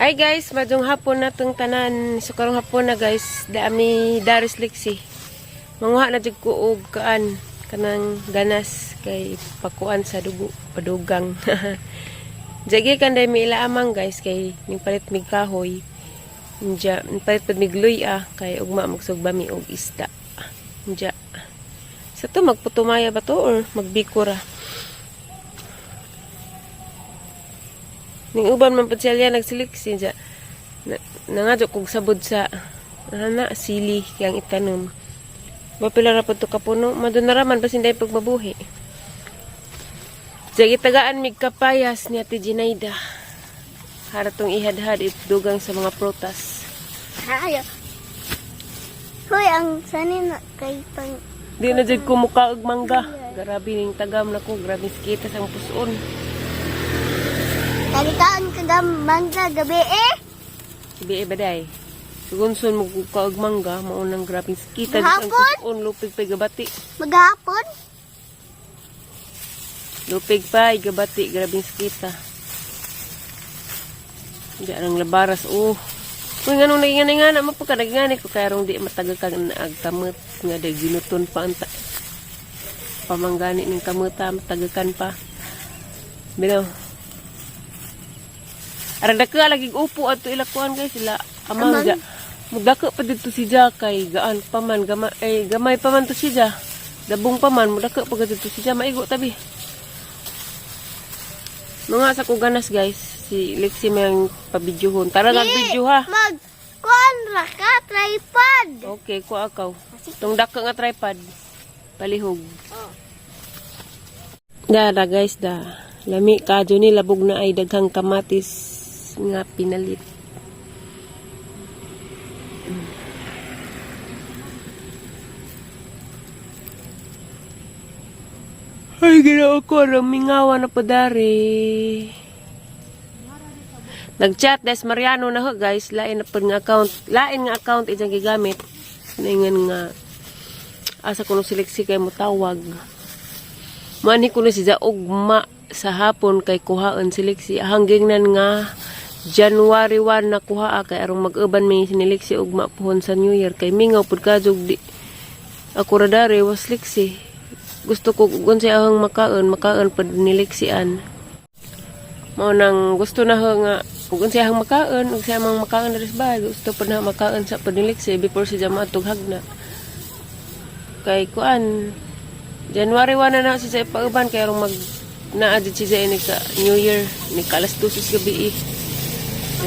Ay guys, madung hapon na itong tanan. So karong hapon na guys, dami daris liksi. Manguha na jud ko og kaan kanang ganas kay pakuan sa dugo, padugang. Jagi kan day mi ilaamang guys kay ning palit mig kahoy. Nja, palit pud mig luya kay ugma magsugba mi og isda. Nja. Sa to magputumaya ba to or magbikura? Ning uban man pud siya nagsiliksi dya. Nangadyo kog sabod sa ana sili kayang itanom. Bapila ra pud to kapuno, madunaraman pa sinday pag mabuhi. Jagi tagaan mig kapayas ni Ate Ginaida. Haratong ihadhad dugang sa mga prutas. Hayo. Hoy, ang sanin na kay pang... Di na jud ko mukha og mangga. Grabe ning tagam na ko, grabe skita sang puson. Kalitaan ka mangga gabi eh. Ibi baday. Sugunson mo ka og mangga, maunang grabe skita Maghapon? sang puson, lupig pa gabati. Maghapon? Lupig pa gabati, grabe skita. Di arang labaras Uy, nganong naging nga na mapagka naging ko kaya rong di matagal kag naagtamot nga day ginuton pa anta. Pamanggani ning kamuta matagakan pa. Bino. Arang daka lagi upo ato ilakuan guys sila amang ja. Mudaka pa dito si Ja kay gaan paman gamay paman to si Ja. Dabong paman mudaka pa dito si Ja maigo tabi. Mga sa ko ganas guys. Si Lexi may ang pabidyohon. Tara nag-video ha. Kuan ra ka tripod. Okay, kuha akaw. Itong dako nga tripod. Palihog. Oh. Dara guys da. Lami kadyo ni labog na ay daghang kamatis nga pinalit. Ay, ginawa ko. Ramingawa na pa dari. Nag-chat des Mariano na ho guys, lain na pud nga account, lain nga account ijang gigamit. Ningan nga asa kuno si Lexi kay mo tawag. Mani kuno si ugma sa hapon kay kuhaan si Lexi. Hanggang nga January 1 na kuha kay arong mag-uban mi si Lexi ugma pohon sa New Year kay mingaw pud kadjog di. Ako ra dare was Lexi. Gusto ko unsay ahang makaon pud ni Lexi an. Mao nang gusto na ho nga kung siya ang makaon, kung siya ang makaon na rin ba, gusto pa na makaon sa paniliksi before siya matog hagna. Kay kuan, January 1 na siya sa pauban, kaya mag naadid siya ni ka New Year, ni ka alas 2 gabi.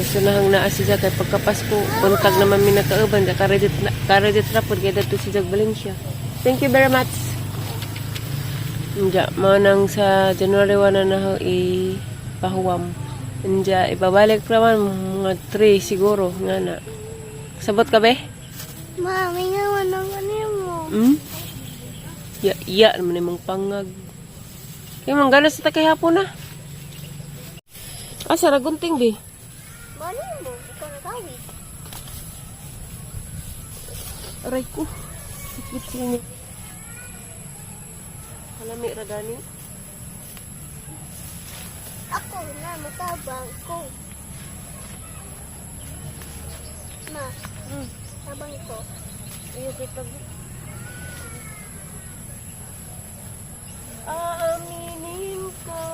Gusto na hang naasi siya kay pagkapasko, buntag naman mi nakauban, karedit rapod, kaya dato siya Valencia. Thank you very much. Hindi, manang sa January 1 na ho ipahuwam. Nja, ibabalik pa man mga 3 siguro nga na. Sabot ka be? Mami nga wanang mo. Ya naman imong pangag. Kaya mong ganas sa kay hapon na. Asa ragunting be? Mani mo, ikaw nagawid. Aray ko. Sikit siya. Kalami radani. Ako na, matabang ko. Ma, tabang ko. Ayaw kita. Aaminin ko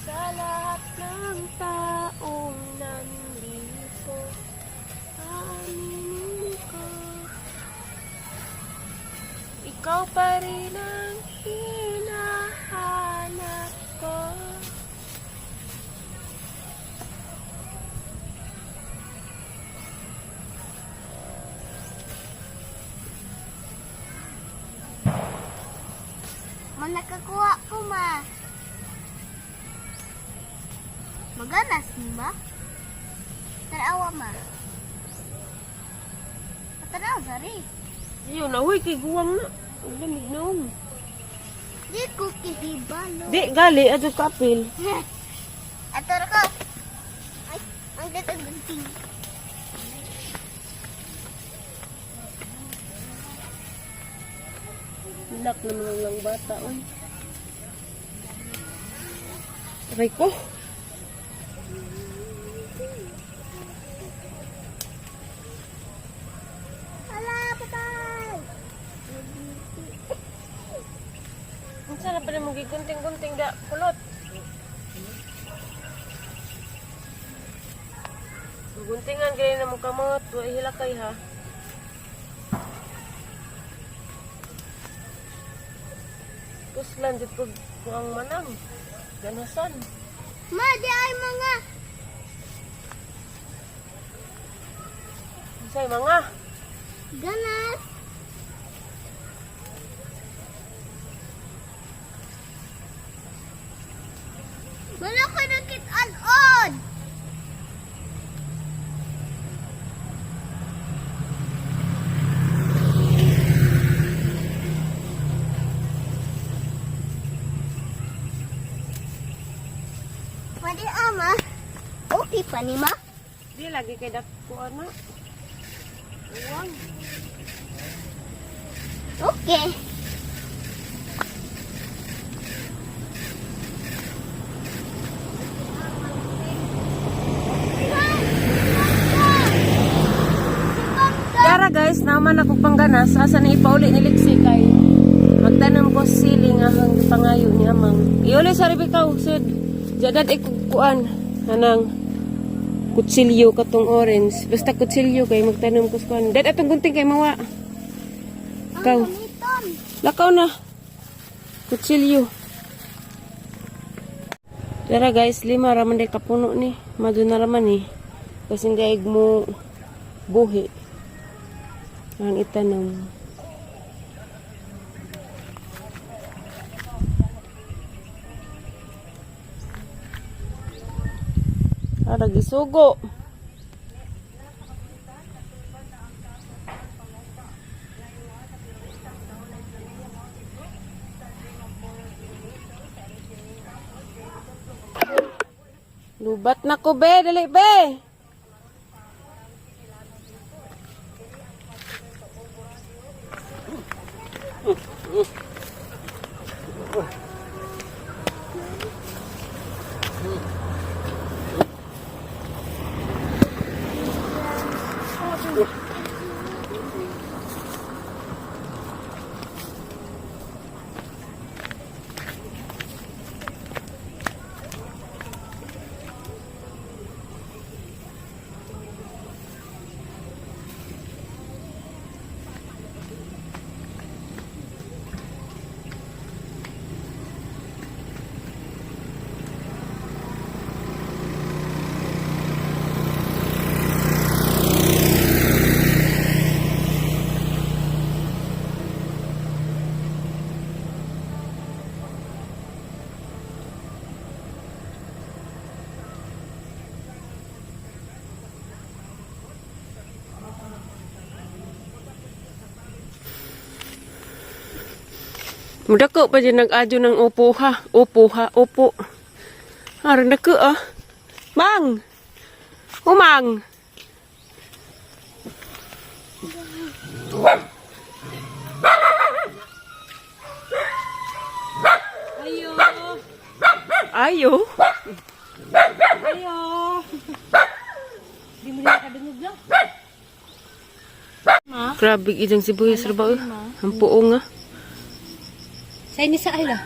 sa lahat ng taong nandito. Aaminin ko ikaw pa rin ang hinahanap ko. Nakakuha ko, ma. Maganas, ba? Tarawa, ma. Tarawa, sorry. Yun, nahuy kay guwang na. Ang lamig na Di ko kihibalo. Di, gali, adyo kapil. Ato ko. Ay, ang gata-gunting. Hilak naman lang bata, oy. Aray ko. siya kulot. Guntingan gaya na mo kamot. Huwag hilakay ha. Kuslan, dito ko ang manang. Ganasan. Ma, di ay mga. Say mga. Ganas. Wala ko nakit-an-on. Pwede ama. Okay pa ni ma. Di lagi kay dako na. Uwang. Okay. Kara guys, naman ako pangganas. Asa na ipauli ni Lexi kay magtanong ko sili nga hang pangayo ni amang. Iuli sa Rebecca usod. Jadad ikukuan anang kutsilyo katong orange. Basta kutsilyo kay magtanong ko sa kuan. Dad atong gunting kay mawa. Ikaw. Gamiton. Lakaw na. Kutsilyo. Tara guys, 5 raman day kapuno ni. Mado na raman ni. Kasi gaig mo buhi. Ang itanong. Ara gisugo. Lubat na ko be, dali be. Mudako pa dyan nag-adyo ng upo ha. Upo ha, upo. Harang dako ah. Mang! Umang! Ayo! Ayo! Ayo! Di mo na kadungog lang. Grabe idang sibuyas rabaw. Ang puong ah. Sa ini sa ayla.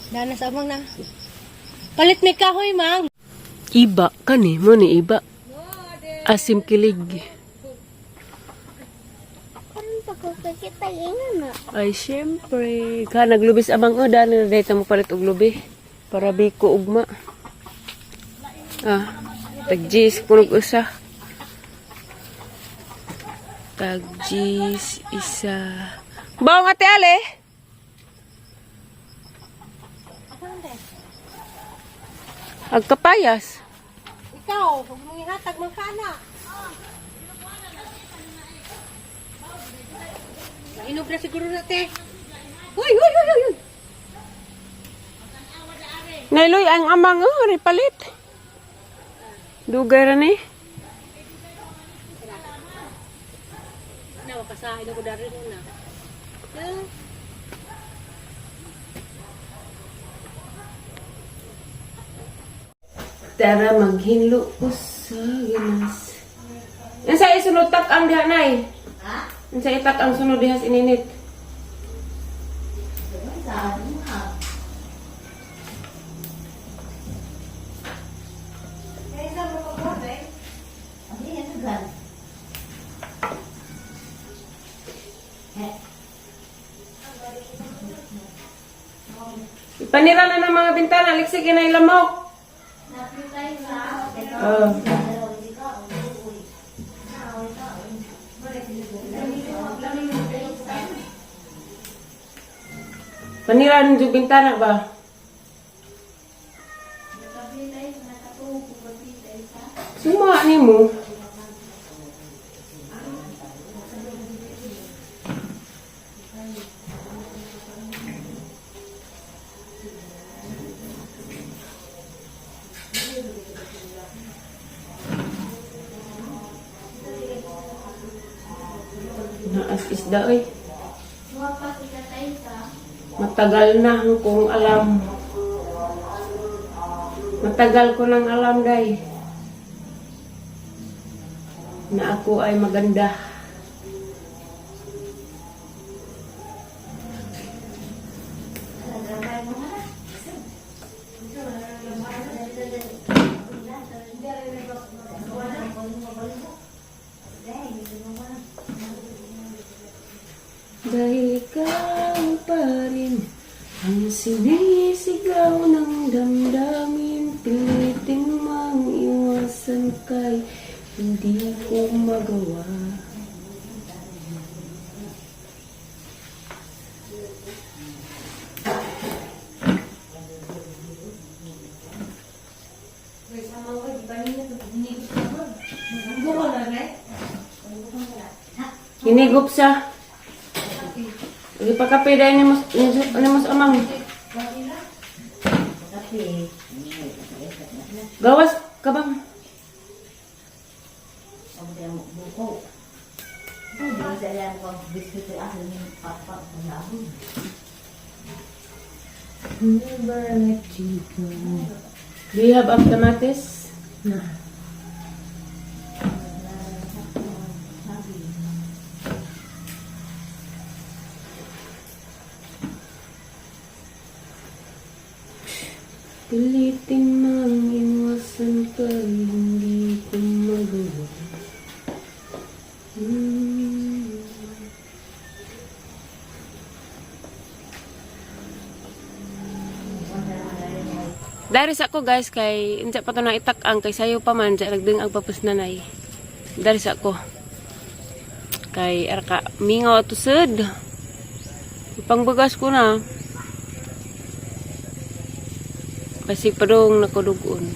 Dana sa amang na. Palit may kahoy, mang. Iba kani mo ni iba. Asim kilig. Ano pa ko kita ingin na? Ay syempre, ka naglubis amang oda na dayta mo palit og lubi para biko ugma. Ah, tagjis kunog usa. Tagjis isa. Bawo nga te ale. Agkapayas. Ikaw, huwag mong ihatag mang kana. Nainog na siguro natin. Huy, huy, huy, huy, huy. Nailoy ang amang palit. Dugay ra ni. Nawakasahin ako dari na. Tara maghinlo ko sa ginas. Unsa isunod tak ang diha nay? Ha? Unsa itak ang sunod diha ininit? Panira na ng mga bintana, liksik na ilamok. Oh. Panira ng bintana ba? Suma ni mo. Naas isda oy. Matagal na kong alam. Matagal ko nang alam, day, na ako ay maganda. Dahil ikaw pa rin ang sinisigaw ng damdamin, pilitin mang iwasan kay hindi ko magawa. Hinigup sa. Lagi pa kape dahil ni mas amang. Gawas kabang. Never let you go. Do you have automatis? No. Pilitin mang iwasan ka, hindi ko magawa. Dari sa ako guys, kay insya pa ito na itak-ang, kay sayo pa man, siya nagding agpapos nanay. Dari sa ako. Kay arka, mingaw ato sud. Ipangbagas ko na. Kasi padong nakudugon.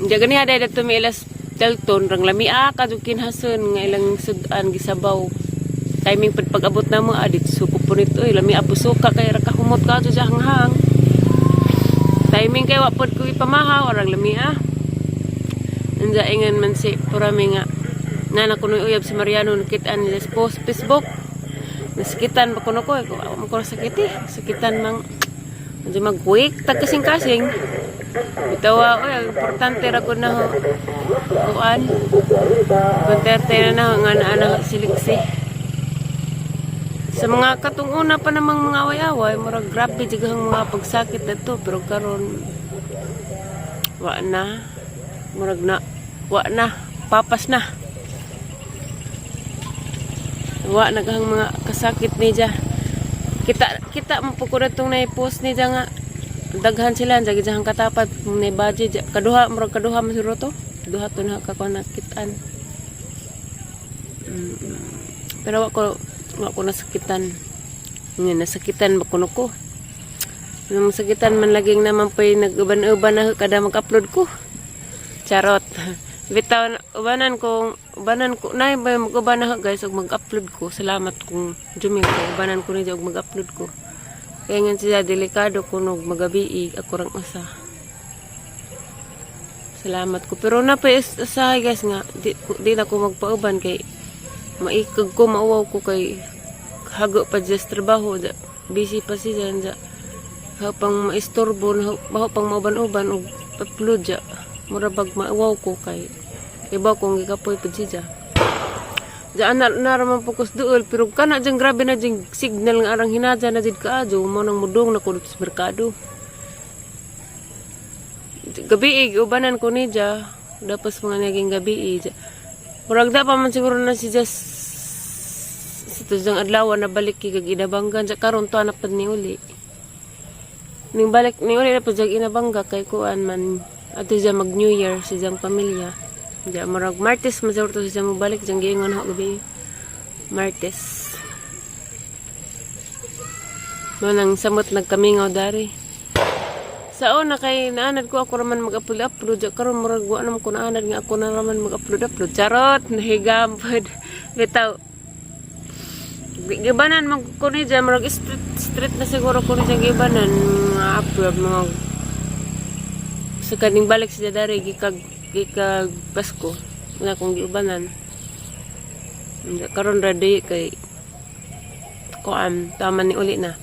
Diya gani ada dito may ilas telton, rang lami kadukin hason nga ilang sudan gisabaw. Timing pag-abot na mo, adit suko po nito, lami apusuka kay rakahumot ka sa hanghang. Timing kay wapod ko ipamahaw, rang lami Nanda ingan man si Purami nga. Nana ko uyab si Mariano, nakitaan nila sa post Facebook. Nasakitan ba ko ko, ako ko sakit sakitan mang. Hindi mag-quick, tag-kasing-kasing. Bitawa, importante ra ko na ho. Kuan. Importante na ho, nga na siliksi. Sa mga katunguna pa namang mga away-away, murag grabe jigang mga pagsakit na to. Pero karon wa na. Murag na, wa na. Papas na. Wa naghang mga kasakit ni dya. Kita mapukura itong na-post ni dya nga. Daghan sila, dyan dyan katapat. May budget. Kaduha, murag kaduha masuro to. Kaduha to na kakunakitan. Pero wako nasakitan. Nasakitan ba kuno ko? Nasakitan man laging naman po yung nag-uban-uban na kada mag-upload ko. Charot. Bitaw, ubanan ko, na ba mag-uban na guys, og mag-upload ko. Salamat kung juming ko, ubanan ko niya og mag-upload ko. Kaya nga siya, delikado ko nog magabiig, ako rang usa. Salamat ko. Pero na pa usahay guys nga, di na ko magpauban kay maikag ko, mauwaw ko kay hago pa dyan sa trabaho. Busy pa siya dyan. Pang maistorbo, pang mauban-uban og upload dyan. Murabag mauwaw ko kay iba kong gikapoy pa siya. Diyan naraman fokus dool, pero kana dyan grabe na dyan signal nga arang hinadya na dyan kaadyo, mo nang mudong na kudot sa merkado. Gabiig, ubanan ko ni dyan, dapat mga naging gabiig. Murag da pa man siguro na si Jas to sang adlaw na balik kay inabanggan sa karon to anak pad ni uli. Ning balik ni uli na pud sa inabangga kay kuan man ato siya mag New Year sa siyang pamilya. Diya marag Martes mazor to siya mo balik siyang giingon ako gabi. Martes. Manang samot nagkamingaw dari. Sa una kay naanad ko ako raman mag-upload karon murag wa naman ko naanad nga ako na raman mag-upload charot nahigam pod bitaw. Gibanan mag ko ni dyan murag street na siguro ko ni dyan gibanan mga upload mga sa kaning balik siya dari gikag Pasko na kong giubanan. Karon ready kay kuan tama ni uli na.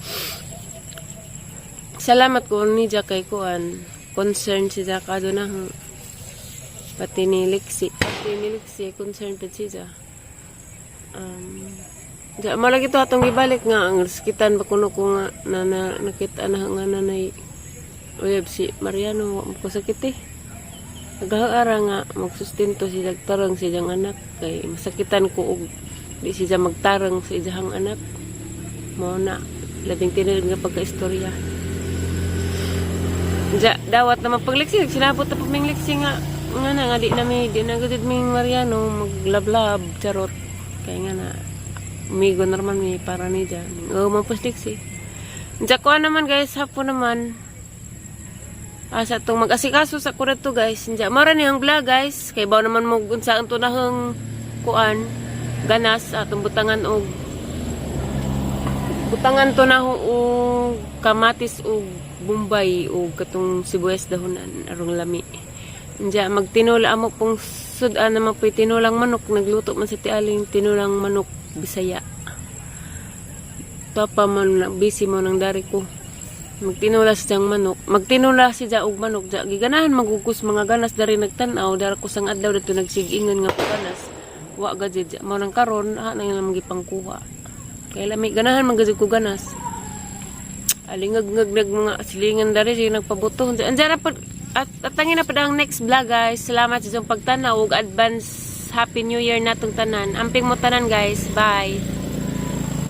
Salamat ko ni Jack kay kuan concern si Jack ado na pati ni Lexi concern pud si Jack. Ja malagi to atong gibalik nga ang sakitan ba kuno ko nga na nakita na nga nanay uyab si Mariano wa ko sakit eh. Nagaara nga magsustento si Jack tarang si jang anak kay masakitan ko og di siya magtarang sa ijahang anak. Mo na labing tinid nga pagka-istorya. Ja dawat naman pagliksi sinabot ta paming liksi nga na di na gud ming Mariano maglablab charot kay nga na umigo na naman may para ni dyan mampus liksi. Ja ko naman guys hapon naman asa tong mag-asikaso sa kurat to guys. Ja mara ni ang vlog guys kay baw naman mo unsaan to nahang kuan ganas atong butangan to na og kamatis og Bombay o katong sibuyas dahonan arong lami. Diya magtinula amo pong sudan naman po tinulang manok nagluto man sa tialing tinulang manok Bisaya. Papa man busy mo nang dari ko. Magtinula siyang manok. Magtinula siya og manok ja giganahan magugos mga ganas dari nagtan-aw dara ko sang adlaw dito nagsigingon nga ganas. Wa gadid mo nang karon nang magipangkuha. Kay lami ganahan maggadid ko ganas. Alingag mga silingan dari siya nagpabuto. Andiyan na po, at tangin na po ang next vlog guys. Salamat sa inyong pagtanaw ug advance Happy New Year natong tanan. Amping mo tanan guys. Bye.